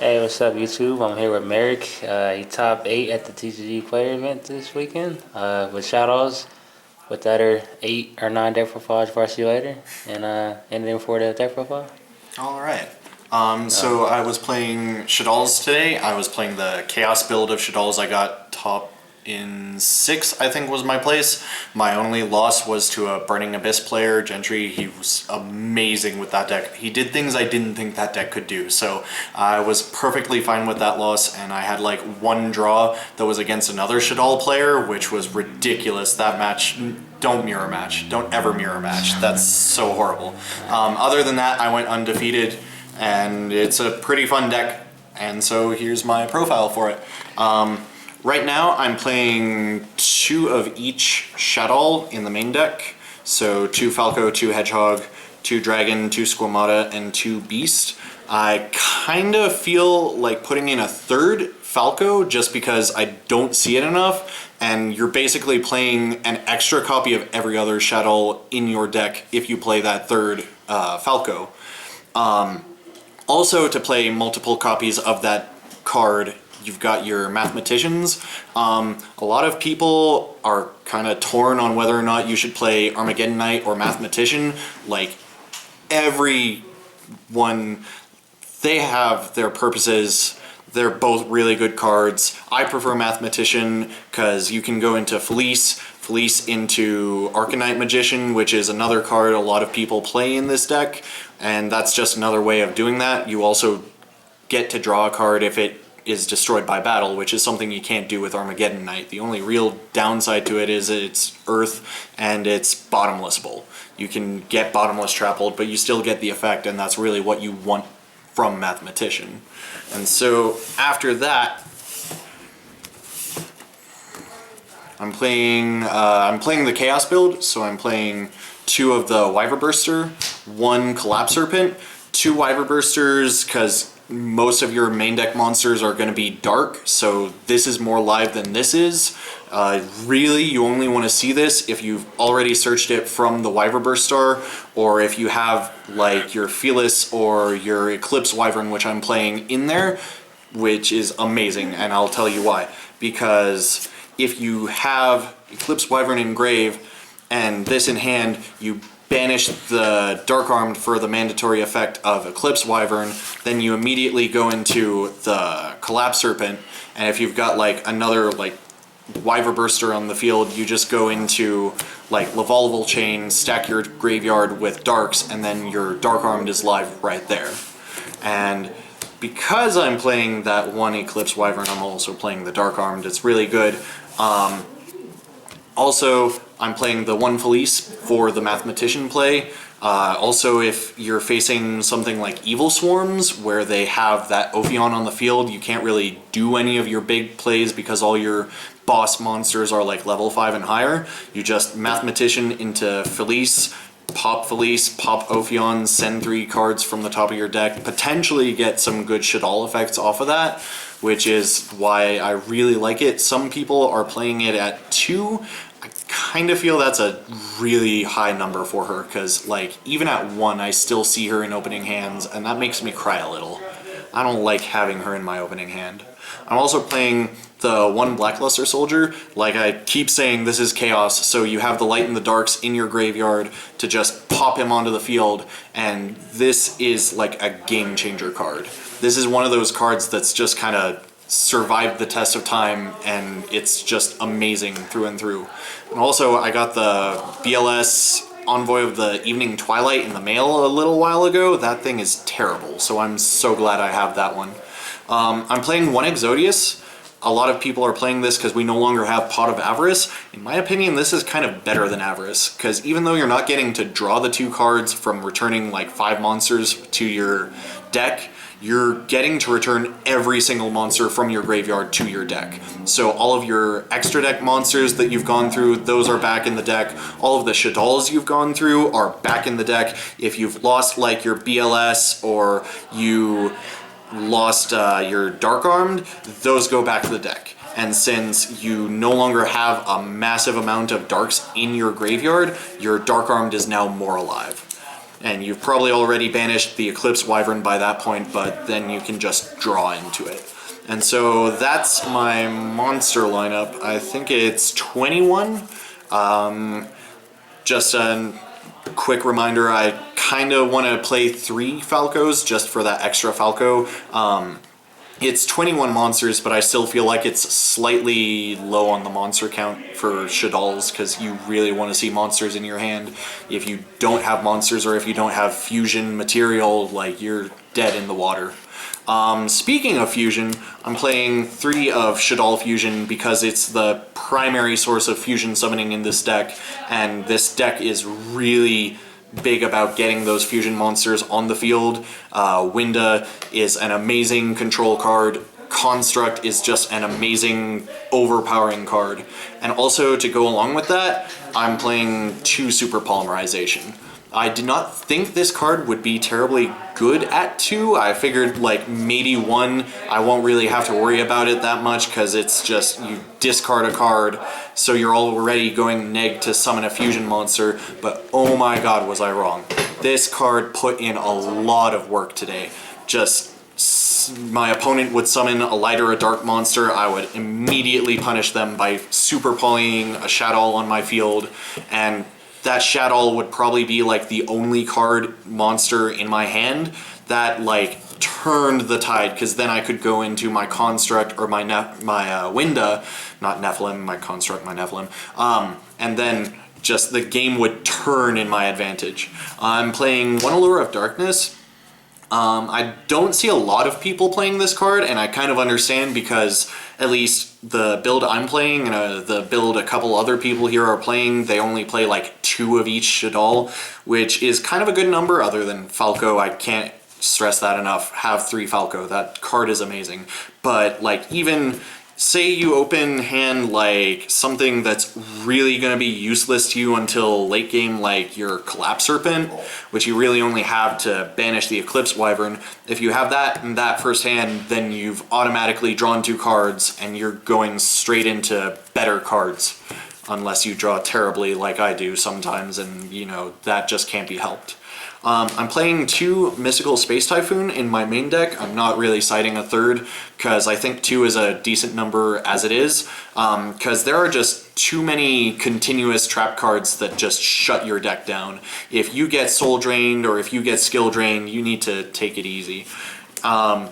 Hey, what's up, YouTube? I'm here with Merrick. He top 8 at the TCG player event this weekend with Shadows with the other 8 or 9 deck profiles for you later. And ending for the deck profile. All right. So I was playing Shaddolls today. I was playing the Chaos build of Shaddolls. I got top in 6, I think was my place. My only loss was to a Burning Abyss player, Gentry. He was amazing with that deck. He did things I didn't think that deck could do. So I was perfectly fine with that loss, and I had like one draw that was against another Shaddoll player, which was ridiculous. That match, don't mirror match. Don't ever mirror match. That's so horrible. Other than that, I went undefeated, and it's a pretty fun deck. And so here's my profile for it. Right now, I'm playing 2 of each Shaddoll in the main deck. So 2 Falco, 2 Hedgehog, 2 Dragon, 2 Squamata, and 2 Beast. I kind of feel like putting in a 3rd Falco just because I don't see it enough, and you're basically playing an extra copy of every other Shaddoll in your deck if you play that 3rd Falco. Also, to play multiple copies of that card, you've got your Mathematicians. A lot of people are kind of torn on whether or not you should play Armageddon Knight or Mathematician. Like, everyone, they have their purposes. They're both really good cards. I prefer Mathematician because you can go into Felice into Arcanite Magician, which is another card a lot of people play in this deck, and that's just another way of doing that. You also get to draw a card if it is destroyed by battle, which is something you can't do with Armageddon Knight. The only real downside to it is it's Earth and it's bottomlessable. You can get bottomless trampled, but you still get the effect, and that's really what you want from Mathematician. And so after that, I'm playing the Chaos build, so I'm playing 2 of the Wyverburster, 1 Collapse Serpent, 2 Wyverbursters, because most of your main deck monsters are going to be dark, so this is more live than this is. Really, you only want to see this if you've already searched it from the Wyverburst Star, or if you have like your Felis or your Eclipse Wyvern, which I'm playing in there, which is amazing, and I'll tell you why. Because if you have Eclipse Wyvern in grave and this in hand, you banish the Dark Armed for the mandatory effect of Eclipse Wyvern, then you immediately go into the Collapse Serpent, and if you've got like another like Wyverburster on the field, you just go into like Lavolval Chain, stack your graveyard with Darks, and then your Dark Armed is live right there. And because I'm playing that 1 Eclipse Wyvern, I'm also playing the Dark Armed. It's really good. Also, I'm playing the 1 Felice for the Mathematician play. Also, if you're facing something like Evil Swarms, where they have that Ophion on the field, you can't really do any of your big plays because all your boss monsters are like level 5 and higher. You just Mathematician into Felice, pop Ophion, send 3 cards from the top of your deck, potentially get some good Shaddoll effects off of that, which is why I really like it. Some people are playing it at 2. I kind of feel that's a really high number for her, because like even at 1 I still see her in opening hands, and that makes me cry a little. I don't like having her in my opening hand. I'm also playing the 1 Blackluster Soldier. Like I keep saying, this is Chaos, so you have the Light and the Darks in your graveyard to just pop him onto the field, and this is like a game changer card. This is one of those cards that's just kind of survived the test of time, and it's just amazing through and through. And also, I got the BLS Envoy of the Evening Twilight in the mail a little while ago. That thing is terrible, so I'm so glad I have that one. I'm playing 1 Exodius. A lot of people are playing this because we no longer have Pot of Avarice. In my opinion, this is kind of better than Avarice, because even though you're not getting to draw the 2 cards from returning like 5 monsters to your deck, you're getting to return every single monster from your graveyard to your deck. So all of your extra deck monsters that you've gone through, those are back in the deck. All of the Shaddolls you've gone through are back in the deck. If you've lost like your BLS or you lost your Dark Armed, those go back to the deck. And since you no longer have a massive amount of darks in your graveyard, your Dark Armed is now more alive. and you've probably already banished the Eclipse Wyvern by that point, but then you can just draw into it. And so that's my monster lineup. I think it's 21. Just a quick reminder, I kind of want to play 3 Falcos just for that extra Falco. It's 21 monsters, but I still feel like it's slightly low on the monster count for Shaddolls, because you really want to see monsters in your hand. If you don't have monsters, or if you don't have fusion material, like, you're dead in the water. Speaking of fusion, I'm playing 3 of Shaddoll Fusion because it's the primary source of fusion summoning in this deck, and this deck is really big about getting those fusion monsters on the field. Winda is an amazing control card. Construct is just an amazing, overpowering card. And also, to go along with that, I'm playing 2 Super Polymerization. I did not think this card would be terribly good at 2. I figured like maybe 1, I won't really have to worry about it that much because it's just you discard a card, so you're already going neg to summon a fusion monster, but oh my god was I wrong. This card put in a lot of work today. Just my opponent would summon a light or a dark monster, I would immediately punish them by super polying a Shaddoll on my field, and that Shaddoll would probably be like the only card monster in my hand that like turned the tide, because then I could go into my Construct or my Winda, not Nephilim, my Construct, my Nephilim, and then just the game would turn in my advantage. I'm playing one Allure of Darkness. I don't see a lot of people playing this card, and I kind of understand, because at least the build I'm playing and the build a couple other people here are playing, they only play like 2 of each Shaddoll, which is kind of a good number other than Falco. I can't stress that enough. Have 3 Falco. That card is amazing. But like, even say you open hand like something that's really going to be useless to you until late game, like your Collapse Serpent, which you really only have to banish the Eclipse Wyvern. If you have that in that first hand, then you've automatically drawn 2 cards and you're going straight into better cards, unless you draw terribly like I do sometimes, and you know, that just can't be helped. I'm playing 2 Mystical Space Typhoon in my main deck. I'm not really citing a 3rd, because I think 2 is a decent number as it is, because there are just too many continuous trap cards that just shut your deck down. If you get soul drained or if you get skill drained, you need to take it easy. I'm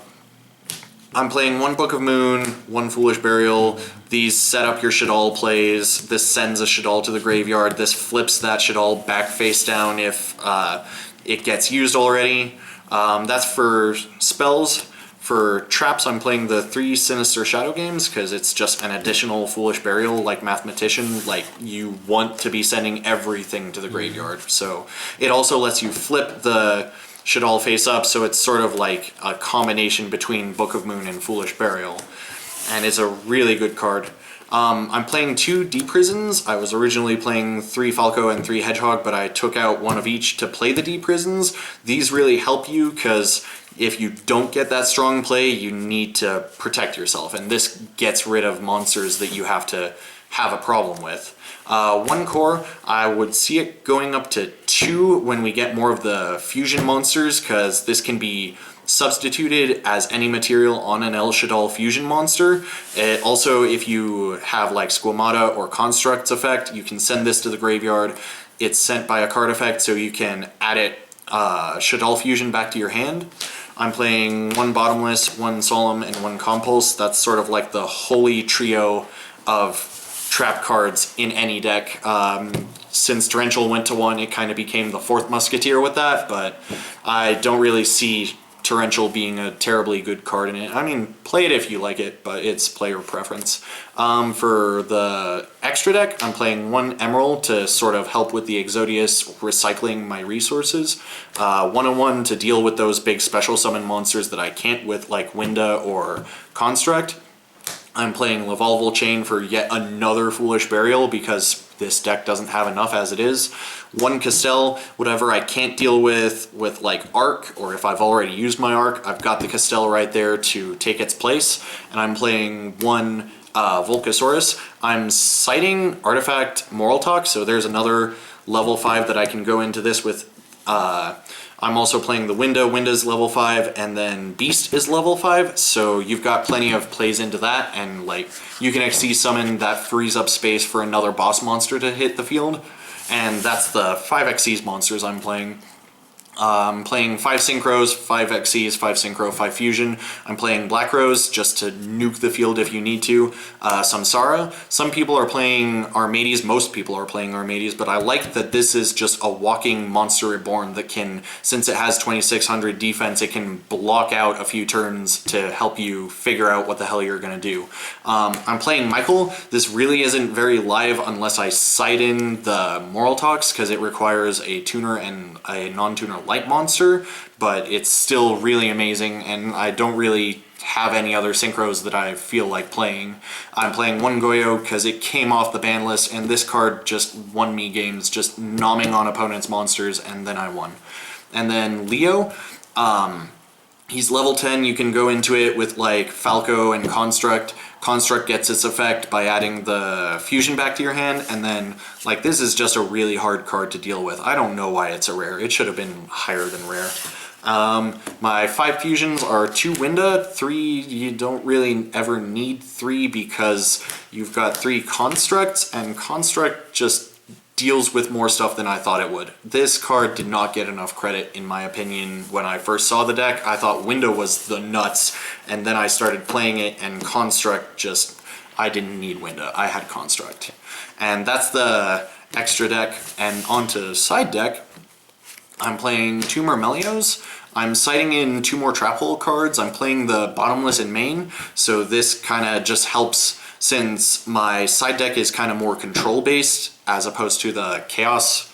playing 1 Book of Moon, 1 Foolish Burial. These set up your Shaddoll plays. This sends a Shaddoll to the graveyard. This flips that Shaddoll back face down if it gets used already. That's for spells. For traps, I'm playing the 3 Sinister Shadow Games, because it's just an additional Foolish Burial like Mathematician. Like, you want to be sending everything to the graveyard. So it also lets you flip the Shaddoll face up, so it's sort of like a combination between Book of Moon and Foolish Burial, and it's a really good card. I'm playing 2 Deep Prisons. I was originally playing 3 Falco and 3 Hedgehog, but I took out 1 of each to play the Deep Prisons. These really help you, because if you don't get that strong play, you need to protect yourself, and this gets rid of monsters that you have to have a problem with. 1 core, I would see it going up to 2 when we get more of the fusion monsters, because this can be substituted as any material on an El Shaddoll fusion monster. It also, if you have like Squamata or Construct's effect, you can send this to the graveyard. It's sent by a card effect, so you can add it Shaddoll fusion back to your hand. I'm playing 1 Bottomless, 1 Solemn, and 1 Compulse. That's sort of like the holy trio of trap cards in any deck. Since Torrential went to 1, it kind of became the 4th Musketeer with that, but I don't really see Torrential being a terribly good card in it. I mean, play it if you like it, but it's player preference. For the extra deck, I'm playing 1 Emerald to sort of help with the Exodius, recycling my resources. 1/1 to deal with those big special summon monsters that I can't with, like Winda or Construct. I'm playing Lavalval Chain for yet another Foolish Burial, because this deck doesn't have enough as it is. 1 Castell, whatever I can't deal with like Arc, or if I've already used my Arc, I've got the Castell right there to take its place. And I'm playing 1 Volcasaurus. I'm citing Artifact Moral Talk, so there's another level 5 that I can go into this with I'm also playing the Winda. Winda's level 5, and then Beast is level 5, so you've got plenty of plays into that, and like you can XC summon that frees up space for another boss monster to hit the field, and that's the 5 XCs monsters I'm playing. I'm playing 5 Synchros, 5 XCs, 5 Synchro, 5 Fusion. I'm playing Black Rose just to nuke the field if you need to. Samsara. Some people are playing Armades, most people are playing Armades, but I like that this is just a walking Monster Reborn that can, since it has 2600 defense, it can block out a few turns to help you figure out what the hell you're going to do. I'm playing Michael. This really isn't very live unless I side in the Moral Talks, because it requires a tuner and a non-tuner light monster, but it's still really amazing, and I don't really have any other synchros that I feel like playing. I'm playing one Goyo because it came off the ban list, and this card just won me games, just nomming on opponents' monsters, and then I won. And then Leo, he's level 10, you can go into it with like Falco and Construct. Construct gets its effect by adding the fusion back to your hand, and then like this is just a really hard card to deal with. I don't know why it's a rare. It should have been higher than rare. My 5 fusions are 2 Winda, 3 you don't really ever need 3 because you've got 3 Constructs, and Construct just deals with more stuff than I thought it would. This card did not get enough credit, in my opinion. When I first saw the deck, I thought Window was the nuts, and then I started playing it, and Construct just, I didn't need Window. I had Construct. And that's the extra deck, and onto side deck, I'm playing 2 Murmelios. I'm citing in 2 more Trap Hole cards. I'm playing the Bottomless in main, so this kind of just helps, since my side deck is kind of more control based as opposed to the chaos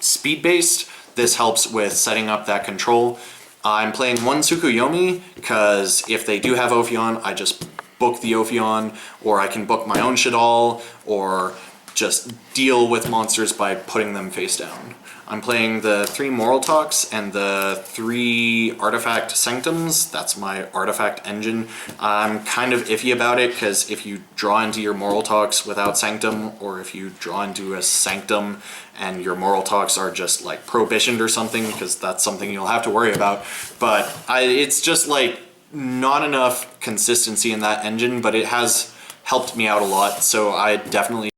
speed based. This helps with setting up that control. I'm playing 1 Tsukuyomi because if they do have Ophion, I just book the Ophion, or I can book my own Shaddoll, or just deal with monsters by putting them face down. I'm playing the 3 Moral Talks and the 3 Artifact Sanctums. That's my artifact engine. I'm kind of iffy about it because if you draw into your Moral Talks without Sanctum, or if you draw into a Sanctum and your Moral Talks are just like prohibitioned or something, because that's something you'll have to worry about. But it's just like not enough consistency in that engine, but it has helped me out a lot, so I definitely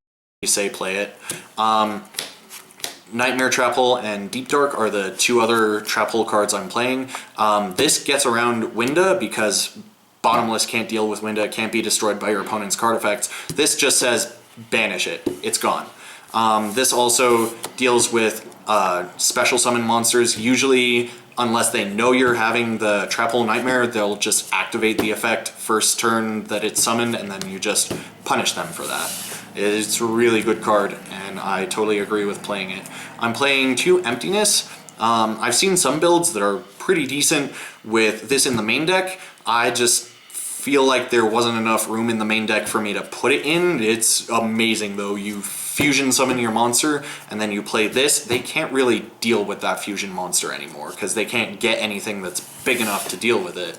say play it. Nightmare Trap Hole and Deep Dark are the 2 other Trap Hole cards I'm playing. This gets around Winda because Bottomless can't deal with Winda, can't be destroyed by your opponent's card effects. This just says banish it, it's gone. This also deals with special summon monsters. Usually, unless they know you're having the Trap Hole Nightmare, they'll just activate the effect first turn that it's summoned, and then you just punish them for that. It's a really good card, and I totally agree with playing it. I'm playing 2 Emptiness. I've seen some builds that are pretty decent with this in the main deck. I just feel like there wasn't enough room in the main deck for me to put it in. It's amazing though. You fusion summon your monster, and then you play this. They can't really deal with that fusion monster anymore because they can't get anything that's big enough to deal with it.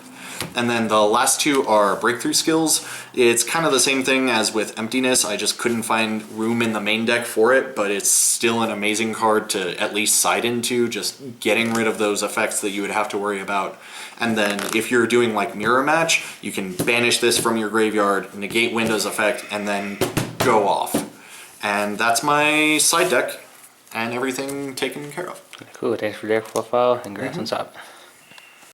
And then the last 2 are Breakthrough Skills. It's kind of the same thing as with Emptiness. I just couldn't find room in the main deck for it, but it's still an amazing card to at least side into, just getting rid of those effects that you would have to worry about. And then if you're doing like Mirror Match, you can banish this from your graveyard, negate Windows effect, and then go off. And that's my side deck and everything taken care of. Cool, thanks for deck profile, and congrats on top.